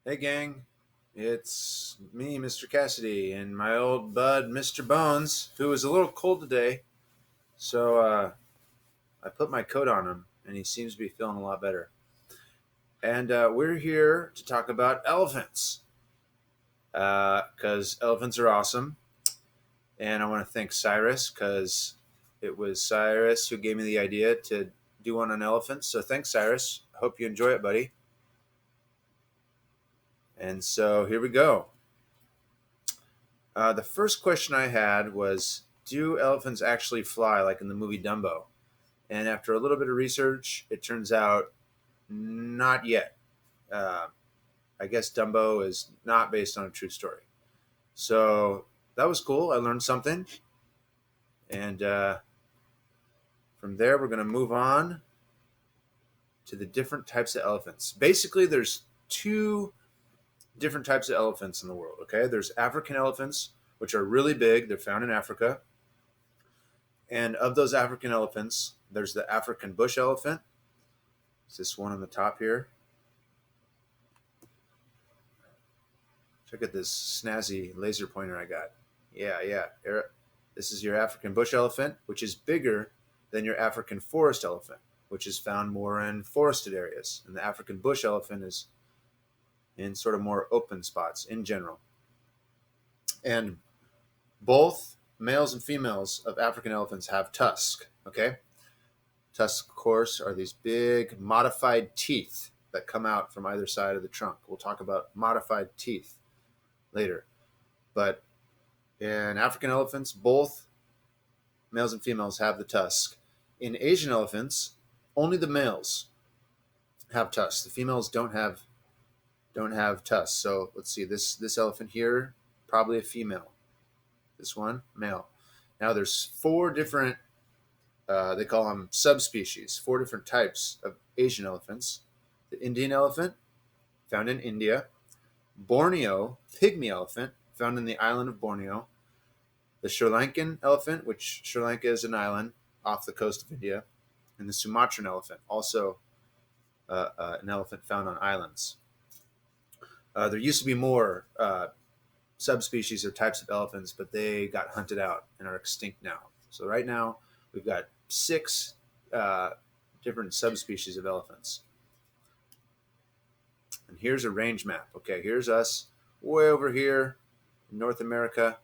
Hey, gang. It's me, Mr. Cassidy, and my old bud, Mr. Bones, who is a little cold today. So I put my coat on him, and he seems to be feeling a lot better. And we're here to talk about elephants because elephants are awesome. And I want to thank Cyrus because it was Cyrus who gave me the idea to do one on elephants. So thanks, Cyrus. Hope you enjoy it, buddy. And so here we go. The first question I had was, do elephants actually fly like in the movie Dumbo? And after a little bit of research, it turns out not yet. Uh, I guess Dumbo is not based on a true story. So that was cool. I learned something. And from there, we're going to move on to the different types of elephants. Basically, there's two different types of elephants in the world, okay? There's African elephants, which are really big. They're found in Africa. And of those African elephants, there's the African bush elephant. It's this one on the top here. Check out this snazzy laser pointer I got. Yeah. This is your African bush elephant, which is bigger than your African forest elephant, which is found more in forested areas. And the African bush elephant is in sort of more open spots in general. And both males and females of African elephants have tusks, okay? Tusks, of course, are these big modified teeth that come out from either side of the trunk. We'll talk about modified teeth later. But in African elephants, both males and females have the tusk. In Asian elephants, only the males have tusks. The females don't have tusks. So let's see, this elephant here, probably a female. This one, male. Now there's four different they call them subspecies, four different types of Asian elephants. The Indian elephant, found in India. Borneo pygmy elephant, found in the island of Borneo. The Sri Lankan elephant, which Sri Lanka is an island off the coast of India. And the Sumatran elephant, also an elephant found on islands. There used to be more subspecies or types of elephants, but they got hunted out and are extinct now. So right now, we've got six different subspecies of elephants. And here's a range map. Okay, here's us way over here in North America.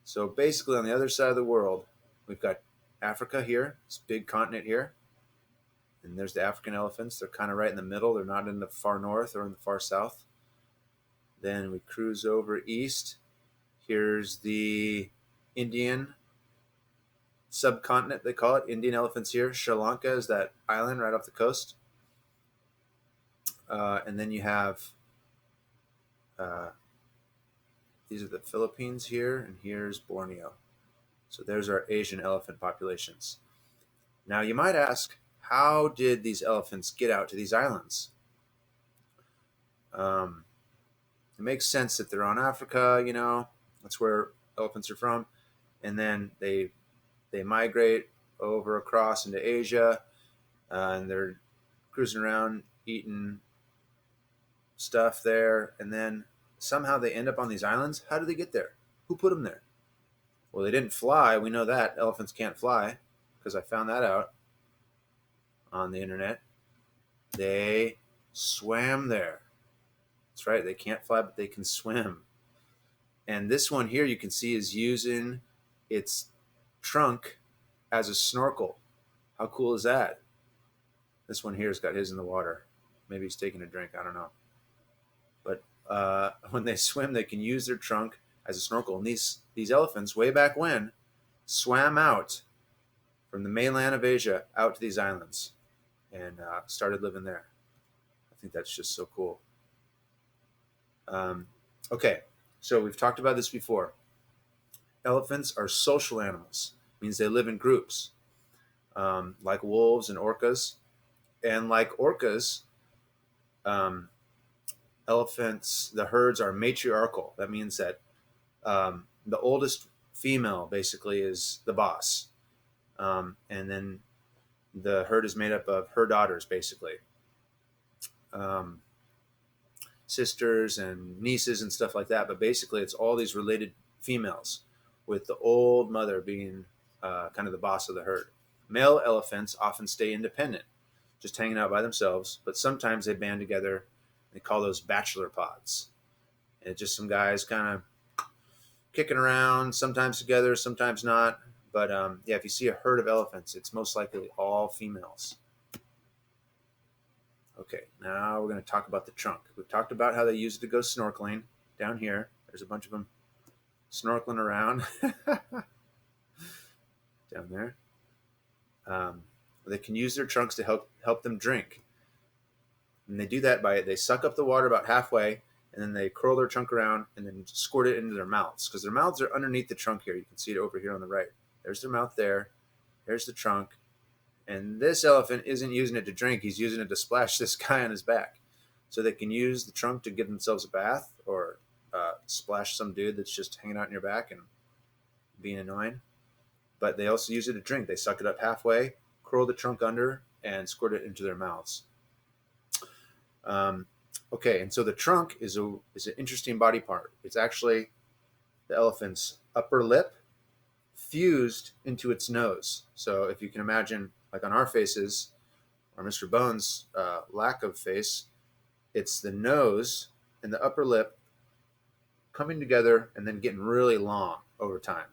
So basically, on the other side of the world, we've got Africa here, this big continent here. And there's the African elephants. They're kind of right in the middle. They're not in the far north or in the far south. Then we cruise over east. Here's the Indian subcontinent, they call it. Indian elephants here. Sri Lanka is that island right off the coast. And then you have uh, these are the Philippines here, and here's Borneo. So there's our Asian elephant populations. Now you might ask, how did these elephants get out to these islands? It makes sense that they're on Africa, that's where elephants are from, and then they migrate over across into Asia, and they're cruising around eating stuff there, and then somehow they end up on these islands. How did they get there? Who put them there? Well, they didn't fly. We know that elephants can't fly because I found that out on the internet. They swam there. That's right. They can't fly, but they can swim. And this one here you can see is using its trunk as a snorkel. How cool is that? This one here has got his in the water. Maybe he's taking a drink. I don't know. But when they swim, they can use their trunk as a snorkel. And these elephants, way back when, swam out from the mainland of Asia out to these islands and started living there. I think that's just so cool. Okay, so we've talked about this before. Elephants are social animals. It means they live in groups, like wolves and orcas. And like orcas, elephants, the herds are matriarchal. That means that the oldest female basically is the boss. And then the herd is made up of her daughters, basically. Um, sisters and nieces and stuff like that. But basically, it's all these related females, with the old mother being kind of the boss of the herd. Male elephants often stay independent, just hanging out by themselves, but sometimes they band together. They call those bachelor pods. And it's just some guys kind of kicking around, sometimes together, sometimes not. But yeah, if you see a herd of elephants, it's most likely all females. Okay, now we're going to talk about the trunk. We've talked about how they use it to go snorkeling down here. There's a bunch of them snorkeling around down there. They can use their trunks to help them drink. And they do that by they suck up the water about halfway, and then they curl their trunk around and then squirt it into their mouths, because their mouths are underneath the trunk here. You can see it over here on the right. There's their mouth there. There's the trunk. And this elephant isn't using it to drink. He's using it to splash this guy on his back. So they can use the trunk to give themselves a bath, or splash some dude that's just hanging out in your back and being annoying. But they also use it to drink. They suck it up halfway, curl the trunk under, and squirt it into their mouths. Okay, and so the trunk is an interesting body part. It's actually the elephant's upper lip fused into its nose. So if you can imagine, like on our faces, or Mr. Bones' lack of face, it's the nose and the upper lip coming together and then getting really long over time.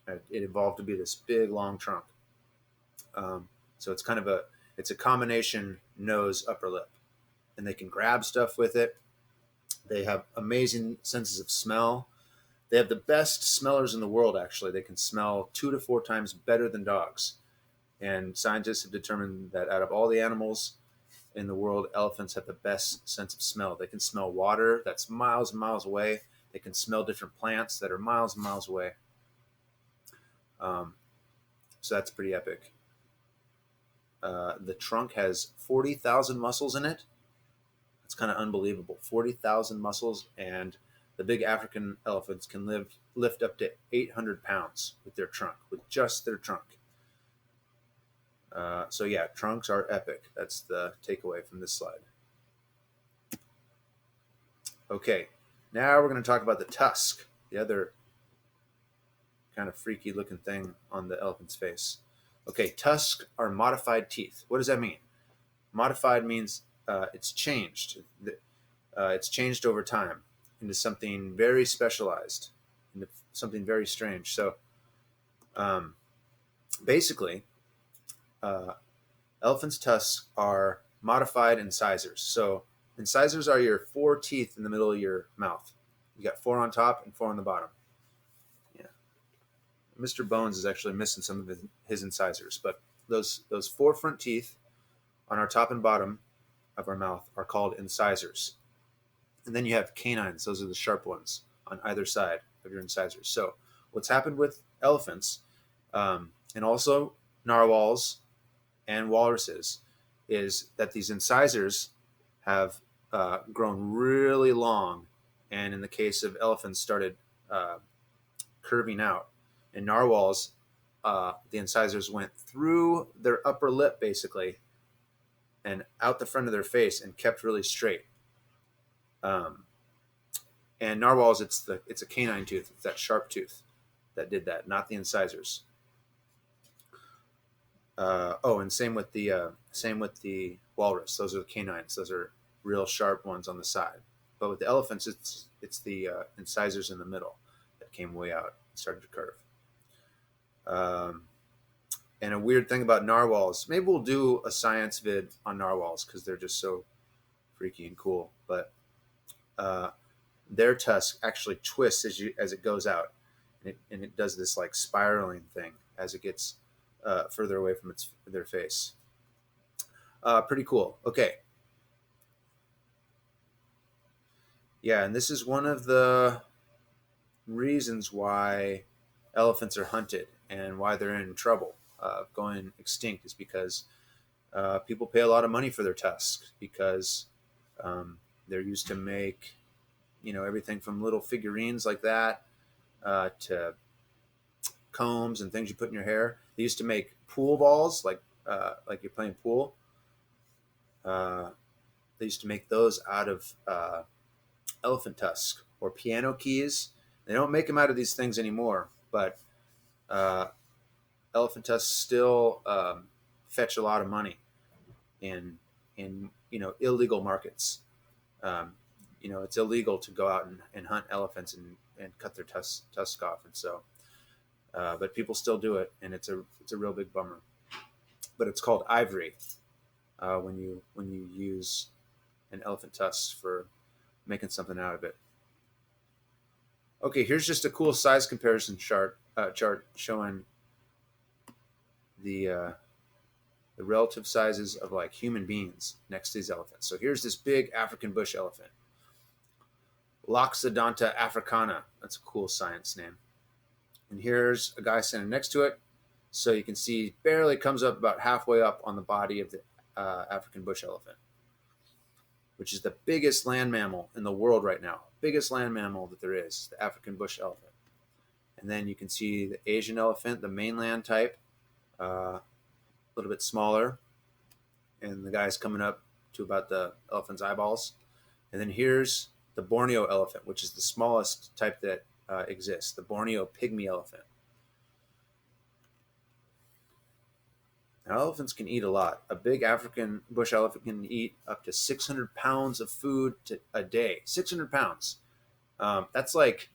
It evolved to be this big, long trunk. So it's kind of it's a combination nose, upper lip. And they can grab stuff with it. They have amazing senses of smell. They have the best smellers in the world, actually. They can smell 2 to 4 times better than dogs. And scientists have determined that out of all the animals in the world, elephants have the best sense of smell. They can smell water that's miles and miles away. They can smell different plants that are miles and miles away. So that's pretty epic. The trunk has 40,000 muscles in it. It's kind of unbelievable. 40,000 muscles, and the big African elephants can lift up to 800 pounds with their trunk, with just their trunk. So yeah, trunks are epic. That's the takeaway from this slide. Okay, now we're going to talk about the tusk, the other kind of freaky looking thing on the elephant's face. Okay, tusks are modified teeth. What does that mean? Modified means it's changed. It's changed over time into something very specialized, into something very strange. So basically, elephants' tusks are modified incisors. So incisors are your 4 teeth in the middle of your mouth. You got 4 on top and 4 on the bottom. Yeah. Mr. Bones is actually missing some of his incisors, but those 4 front teeth on our top and bottom of our mouth are called incisors. And then you have canines. Those are the sharp ones on either side of your incisors. So what's happened with elephants, and also narwhals and walruses, is that these incisors have grown really long, and in the case of elephants, started curving out. In narwhals, the incisors went through their upper lip, basically, and out the front of their face, and kept really straight. And narwhals, it's a canine tooth. It's that sharp tooth that did that, not the incisors. And same with the walrus. Those are the canines. Those are real sharp ones on the side. But with the elephants, it's the incisors in the middle that came way out and started to curve. And a weird thing about narwhals, maybe we'll do a science vid on narwhals because they're just so freaky and cool. But their tusk actually twists as it goes out, and it does this like spiraling thing as it gets further away from their face. Pretty cool. Okay. Yeah, and this is one of the reasons why elephants are hunted and why they're in trouble of going extinct, is because people pay a lot of money for their tusks, because they're used to make, everything from little figurines like that to combs and things you put in your hair. They used to make pool balls, like you're playing pool. They used to make those out of elephant tusk or piano keys. They don't make them out of these things anymore, but uh, elephant tusks still fetch a lot of money in illegal markets. Um, it's illegal to go out and hunt elephants and cut their tusk off, and so but people still do it, and it's a real big bummer. But it's called ivory when you use an elephant tusk for making something out of it. Okay, here's just a cool size comparison chart showing the uh, the relative sizes of like human beings next to these elephants. So here's this big African bush elephant, Loxodonta africana. That's a cool science name. And here's a guy standing next to it. So you can see barely comes up about halfway up on the body of the African bush elephant, which is the biggest land mammal in the world right now. Biggest land mammal that there is, the African bush elephant. And then you can see the Asian elephant, the mainland type, a little bit smaller. And the guy's coming up to about the elephant's eyeballs. And then here's the Borneo elephant, which is the smallest type that exists, the Borneo pygmy elephant. Now, elephants can eat a lot. A big African bush elephant can eat up to 600 pounds of food a day. 600 pounds. That's like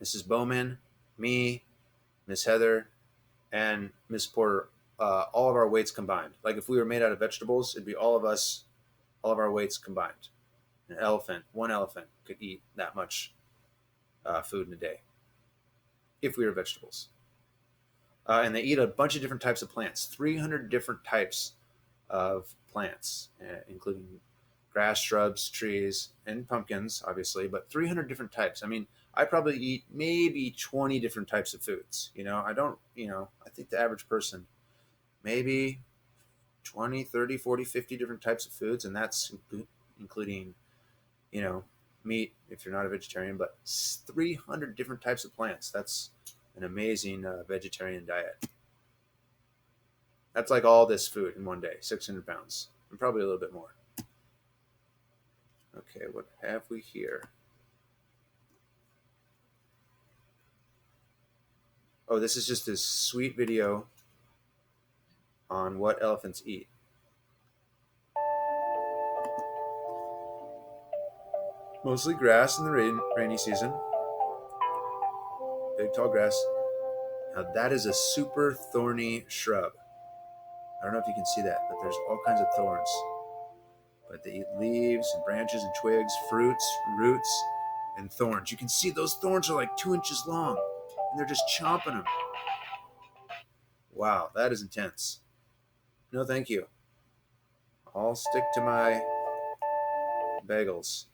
Mrs. Bowman, me, Miss Heather, and Miss Porter, all of our weights combined. Like if we were made out of vegetables, it'd be all of us, all of our weights combined. One elephant could eat that much food in a day if we were vegetables. And they eat a bunch of different types of plants, 300 different types of plants, including grass, shrubs, trees, and pumpkins, obviously, but 300 different types. I mean, I probably eat maybe 20 different types of foods. I think the average person, maybe 20, 30, 40, 50 different types of foods, and that's including, meat if you're not a vegetarian, but 300 different types of plants. That's an amazing vegetarian diet. That's like all this food in one day, 600 pounds, and probably a little bit more. Okay, what have we here? Oh, this is just this sweet video on what elephants eat. Mostly grass in the rainy season. Big tall grass. Now that is a super thorny shrub. I don't know if you can see that, but there's all kinds of thorns. But they eat leaves and branches and twigs, fruits, roots, and thorns. You can see those thorns are like 2 inches long, and they're just chomping them. Wow, that is intense. No, thank you. I'll stick to my bagels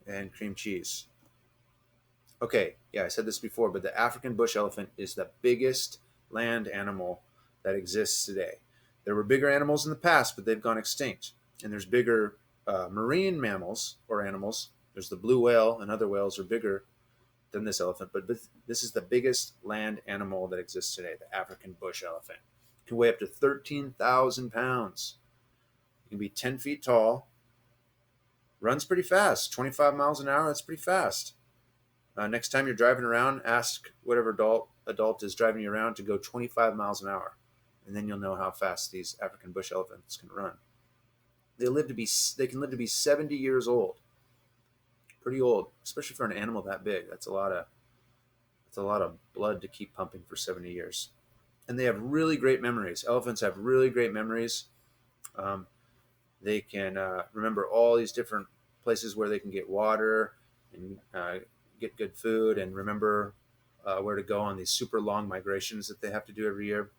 and cream cheese. Okay, yeah, I said this before, but the African bush elephant is the biggest land animal that exists today. There were bigger animals in the past, but they've gone extinct. And there's bigger marine mammals or animals. There's the blue whale, and other whales are bigger than this elephant. But this is the biggest land animal that exists today, the African bush elephant. It can weigh up to 13,000 pounds. It can be 10 feet tall. Runs pretty fast, 25 miles an hour. That's pretty fast. Next time you're driving around, ask whatever adult is driving you around to go 25 miles an hour, and then you'll know how fast these African bush elephants can run. They can live to be 70 years old. Pretty old, especially for an animal that big. That's a lot of blood to keep pumping for 70 years. And they have really great memories. Elephants have really great memories. They can remember all these different places where they can get water and get good food, and remember where to go on these super long migrations that they have to do every year.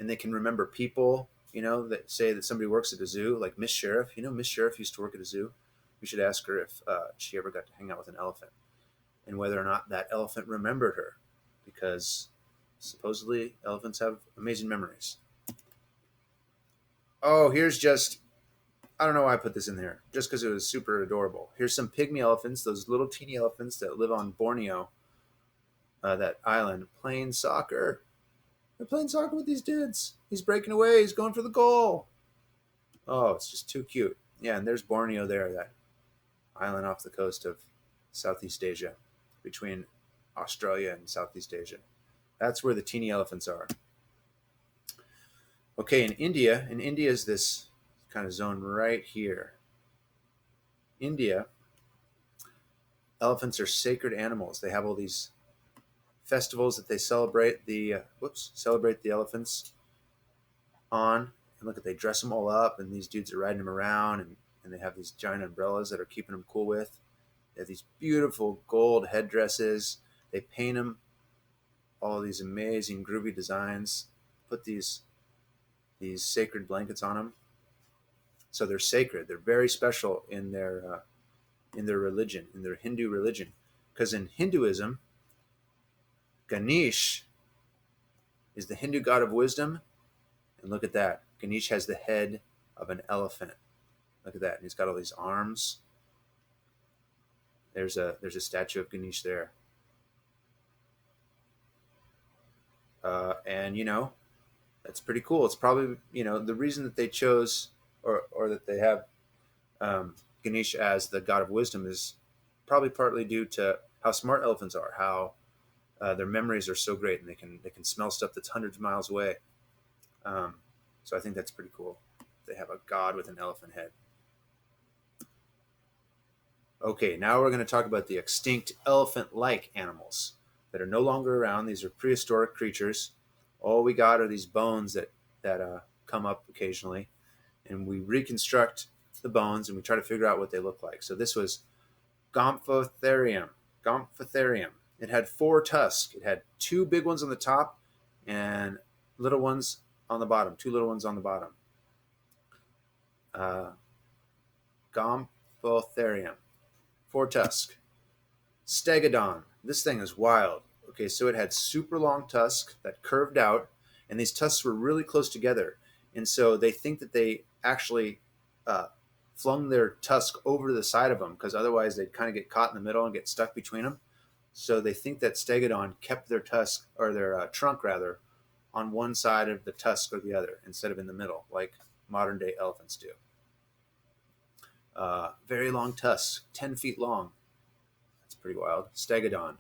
And they can remember people, that say that somebody works at a zoo, like Miss Sheriff. Miss Sheriff used to work at a zoo. We should ask her if she ever got to hang out with an elephant, and whether or not that elephant remembered her, because supposedly elephants have amazing memories. Oh, here's I don't know why I put this in there, just because it was super adorable. Here's some pygmy elephants, those little teeny elephants that live on Borneo, that island, playing soccer. They're playing soccer with these dudes. He's breaking away. He's going for the goal. Oh, it's just too cute. Yeah, and there's Borneo there, that island off the coast of Southeast Asia, between Australia and Southeast Asia. That's where the teeny elephants are. Okay, in India is this kind of zone right here. India, elephants are sacred animals. They have all these festivals that they celebrate the elephants on. And look at, they dress them all up, and these dudes are riding them around, and they have these giant umbrellas that are keeping them cool with. They have these beautiful gold headdresses. They paint them all these amazing groovy designs. Put these sacred blankets on them. So they're sacred. They're very special in their religion, in their Hindu religion, because in Hinduism, Ganesh is the Hindu god of wisdom. And look at that. Ganesh has the head of an elephant. Look at that. And he's got all these arms. There's a statue of Ganesh there. And that's pretty cool. It's probably the reason that they chose or that they have Ganesh as the god of wisdom is probably partly due to how smart elephants are, how their memories are so great, and they can smell stuff that's hundreds of miles away. Um, so I think that's pretty cool. They have a god with an elephant head. Okay, now we're going to talk about the extinct elephant-like animals that are no longer around. These are prehistoric creatures. All we got are these bones that come up occasionally, and we reconstruct the bones and we try to figure out what they look like. So this was Gomphotherium. Gomphotherium. It had 4 tusks. It had 2 big ones on the top and little ones on the bottom. 2 little ones on the bottom. Gomphotherium. 4 tusk. Stegodon. This thing is wild. Okay, so it had super long tusks that curved out, and these tusks were really close together. And so they think that they actually uh, flung their tusk over the side of them, because otherwise they'd kind of get caught in the middle and get stuck between them. So they think that Stegodon kept their tusk, or their trunk rather, on one side of the tusk or the other instead of in the middle, like modern day elephants do. Very long tusks, 10 feet long. That's pretty wild. Stegodon.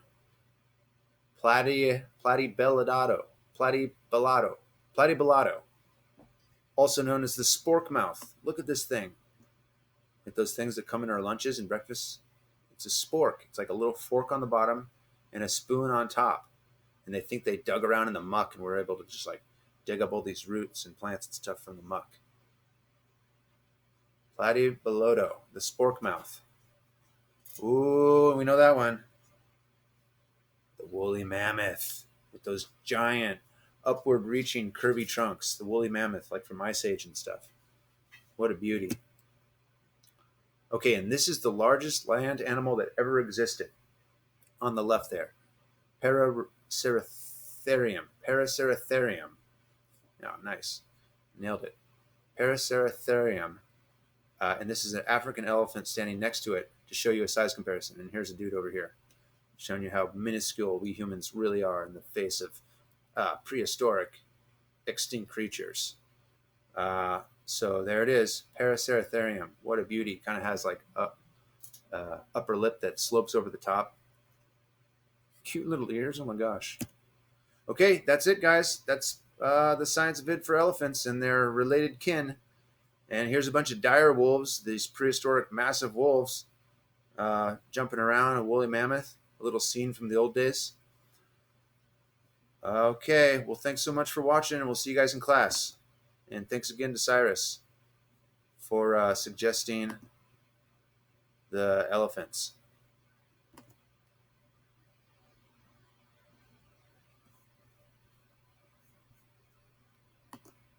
Platybellato. Platybellato. Also known as the spork mouth. Look at this thing. Like those things that come in our lunches and breakfast. It's a spork. It's like a little fork on the bottom and a spoon on top. And they think they dug around in the muck and were able to just like dig up all these roots and plants and stuff from the muck. Platybellato, the spork mouth. Ooh, we know that one. The woolly mammoth with those giant upward reaching curvy trunks. The woolly mammoth, like from Ice Age and stuff. What a beauty. Okay, and this is the largest land animal that ever existed. On the left there. Paraceratherium. Paraceratherium. Yeah, nice. Nailed it. Paraceratherium. And this is an African elephant standing next to it to show you a size comparison. And here's a dude over here showing you how minuscule we humans really are in the face of prehistoric extinct creatures. So there it is, Paraceratherium. What a beauty. Kind of has like a upper lip that slopes over the top. Cute little ears. Oh my gosh. Okay, that's it, guys. That's the science vid for elephants and their related kin. And here's a bunch of dire wolves, these prehistoric massive wolves jumping around, a woolly mammoth, a little scene from the old days. Okay, well, thanks so much for watching, and we'll see you guys in class. And thanks again to Cyrus for suggesting the elephants.